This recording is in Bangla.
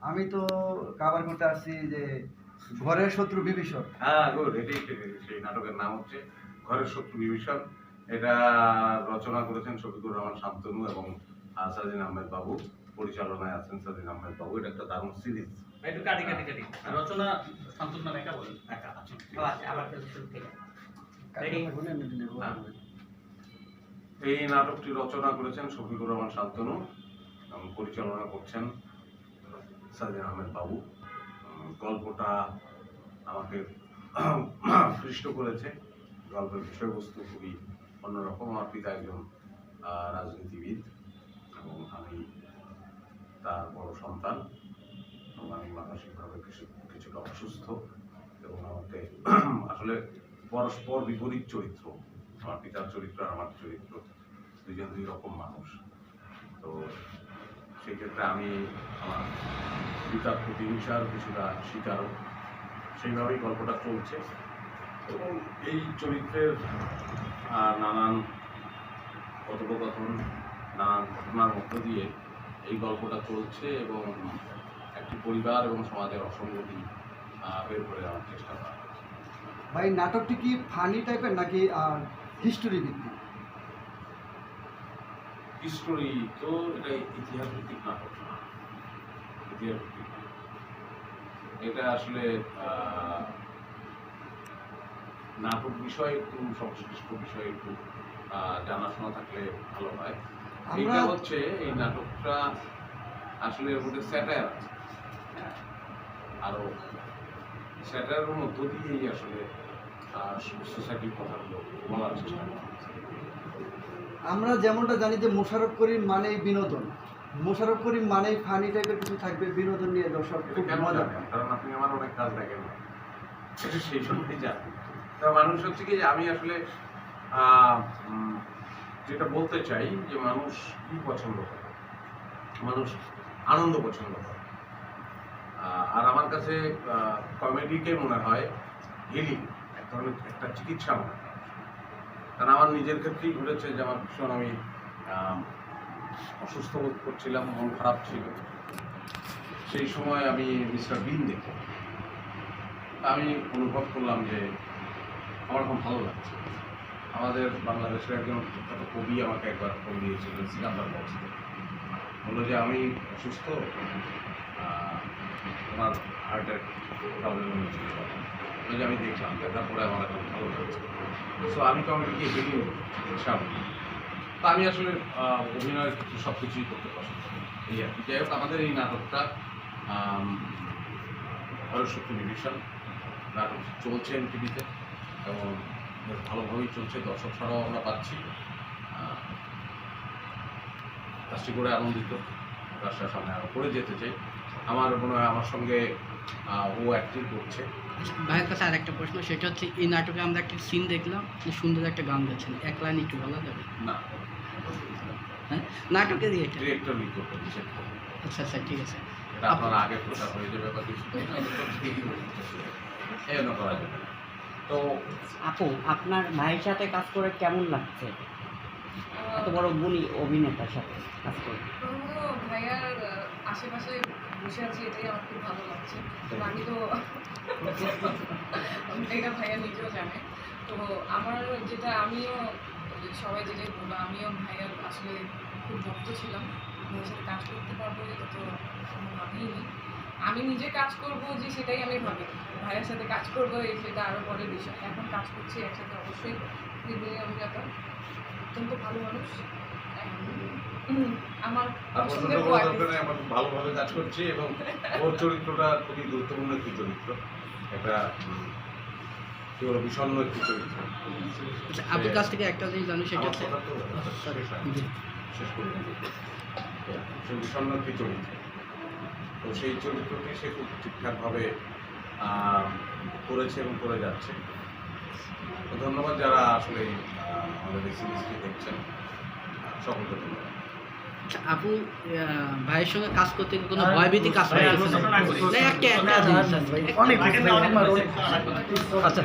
আমি তো কাভার করতে আসছি যে ঘরের শত্রু বিভীষণ। হ্যাঁ গুড, এটাই সেই নাটকের নাম হচ্ছে ঘরের শত্রু বিভীষণ। এটা রচনা করেছেন শফিকুর রহমান শান্তনু এবং সাজিন আহমেদ বাবু, পরিচালনায় আছেন সাজিন আহমেদ বাবু। এটা একটা দারুণ সিরিজ। একটু কাটি রচনা শান্তনু নাম একা বলেন। একা আচ্ছা, ঠিক ও আছে। আচ্ছা, আবার শুরু থেকে রেডি। হ্যাঁ। এই নাটকটি রচনা করেছেন শফিকুর রহমান শান্তনু এবং পরিচালনা করছেন সাজিন আহমেদ বাবু। গল্পটা আমাকে আকৃষ্ট করেছে। গল্পের বিষয়বস্তু খুবই অন্যরকম। আমার পিতা একজন রাজনীতিবিদ এবং আমি তার বড় সন্তান, এবং আমি মানসিকভাবে কিছুটা অসুস্থ, এবং আমাকে আসলে পরস্পর বিপরীত চরিত্র, আমার পিতার চরিত্র আর আমার চরিত্র, দুজন দুই রকম মানুষ। তো সেই ক্ষেত্রে আমি আমার পিতার প্রতিহিংসার কিছুটা শিকারও। সেইভাবেই গল্পটা চলছে এবং এই চরিত্রের নানান কথোপকথন, নানান ঘটনার মধ্য দিয়ে এই গল্পটা চলছে এবং একটি পরিবার এবং সমাজের অসঙ্গতি বের করে দেওয়ার চেষ্টা করা হচ্ছে। ভাই নাটকটি কি ফানি টাইপের নাকি হিস্টোরি ভিত্তিক? হিস্টোরি তো এটা ইতিহাস ভিত্তিক নাটক না, ইতিহাস ভিত্তিক না। এটা আসলে নাটক বিষয়ে একটু সংশ্লিষ্ট বিষয়ে একটু জানাশোনা থাকলে ভালো হয়। এইটা হচ্ছে, এই নাটকটা আসলে এর মধ্যে স্যাটায়ার আছে, আরো স্যাটায়ারের মধ্য দিয়েই আসলে সোসাইটির কথাগুলো বলার চেষ্টা করা হচ্ছে। আমরা যেমনটা জানি যে মোশাররফ করিম মানেই বিনোদন, মোশাররফ করিম মানেই ফানি টাইপের কিছু থাকবে, বিনোদন নিয়ে দর্শক খুব কেন মজা জানেন? কারণ আপনি আমার অনেক কাজ দেখেন না, সেই জন্যই জানেন। তা মানুষ হচ্ছে কি যে আমি আসলে যেটা বলতে চাই যে মানুষ কি পছন্দ করে, মানুষ আনন্দ পছন্দ করে। আর আমার কাছে কমেডিকে মনে হয় হিলিং, এক ধরনের একটা চিকিৎসা মনে হয়। কারণ আমার নিজের ক্ষেত্রেই ঘটেছে যে আমার ভীষণ আমি অসুস্থ বোধ করছিলাম, মন খারাপ ছিল। সেই সময় আমি মিস্টার বিন দেখি, আমি অনুভব করলাম যে আমার এখন ভালো লাগছে। আমাদের বাংলাদেশের একজন বিখ্যাত কবি আমাকে একবার ফোন দিয়েছিলেন, সিকান্দার বক্স, বললো যে আমি অসুস্থ, আমার হার্টের প্রবলেম হয়েছিল, বলে যে আমি দেখলাম, দেখার পরে আমার এখন ভালো লাগছে। সো আমি কমেডিকে হেলিং হিসাব, তা আমি আসলে অভিনয়ের কিছু সব কিছুই করতে পছন্দ করি, এই আর কি। যাই হোক, আমাদের এই নাটকটা ঘরের শত্রু বিভীষণ নাটক চলছে এনটিভিতে এবং বেশ ভালোভাবেই চলছে, দর্শক ছাড়াও আমরা পাচ্ছি। কাজটি করে আনন্দিত, কাজটার সামনে আরও করে যেতে চাই। আমার মনে হয় আমার সঙ্গে ও অ্যাক্টিং করছে। ভাইয়ের কাছে আর একটা প্রশ্ন, সেটা হচ্ছে এই নাটকে আমরা একটা সিন দেখলাম যে সুন্দর একটা গান গাচ্ছেন, এক লাইন একটু বলা যাবে? না, হ্যাঁ, নাটকে দিয়ে এটা। ডিরেক্টর করতে নিষেধ করবে। আচ্ছা আচ্ছা, ঠিক আছে। এটা আপনার আগে প্রচার হয়ে যাবে বা কিছু এমন করা যাবে না। তো আপু, আপনার ভাইয়ের সাথে কাজ করে কেমন লাগছে? এত বড় গুণী অভিনেতার সাথে কাজ করে। ভাইয়ার আশেপাশে বসে আছি, এটাই আমার খুব ভালো লাগছে। তো আমি তো এটা ভাইয়া নিজেও জানে। তো আমার যেটা, আমিও সবাই যেটাই বললো, আমিও ভাইয়ার আসলে খুব ভক্ত ছিলাম। ভাইয়ের সাথে কাজ করতে পারবো এটা তো কোনো ভাবিনি। আমি নিজে কাজ করবো যে সেটাই আমি ভাবি, ভাইয়ের সাথে কাজ করবো সেটা আরও পরের বিষয়। এখন কাজ করছি একসাথে, অবশ্যই দুই অভিনেতা, অত্যন্ত ভালো মানুষ। আমার পছন্দের আমরা খুব ভালোভাবে কাজ করছি এবং ওর চরিত্রটা খুবই গুরুত্বপূর্ণ একটি চরিত্র, একটা কি বলো বিষণ্ণ একটি চরিত্র। আচ্ছা, আপনার কাছ থেকে একটা জিনিস জানি, সেটা হচ্ছে শেষ করে সে বিষণ্ণ একটি চরিত্র। তো সেই চরিত্রটি সে খুব ঠিকঠাকভাবে করেছে এবং করে যাচ্ছে। তো ধন্যবাদ যারা আসলে আমাদের এই সিরিজটি দেখছেন, সকলকে ধন্যবাদ। আপু ভাইয়ের সঙ্গে কাজ করতে গিয়ে কোনো ভয়ভীতি কাজ করে? একটা জিনিস অনেক আচ্ছা।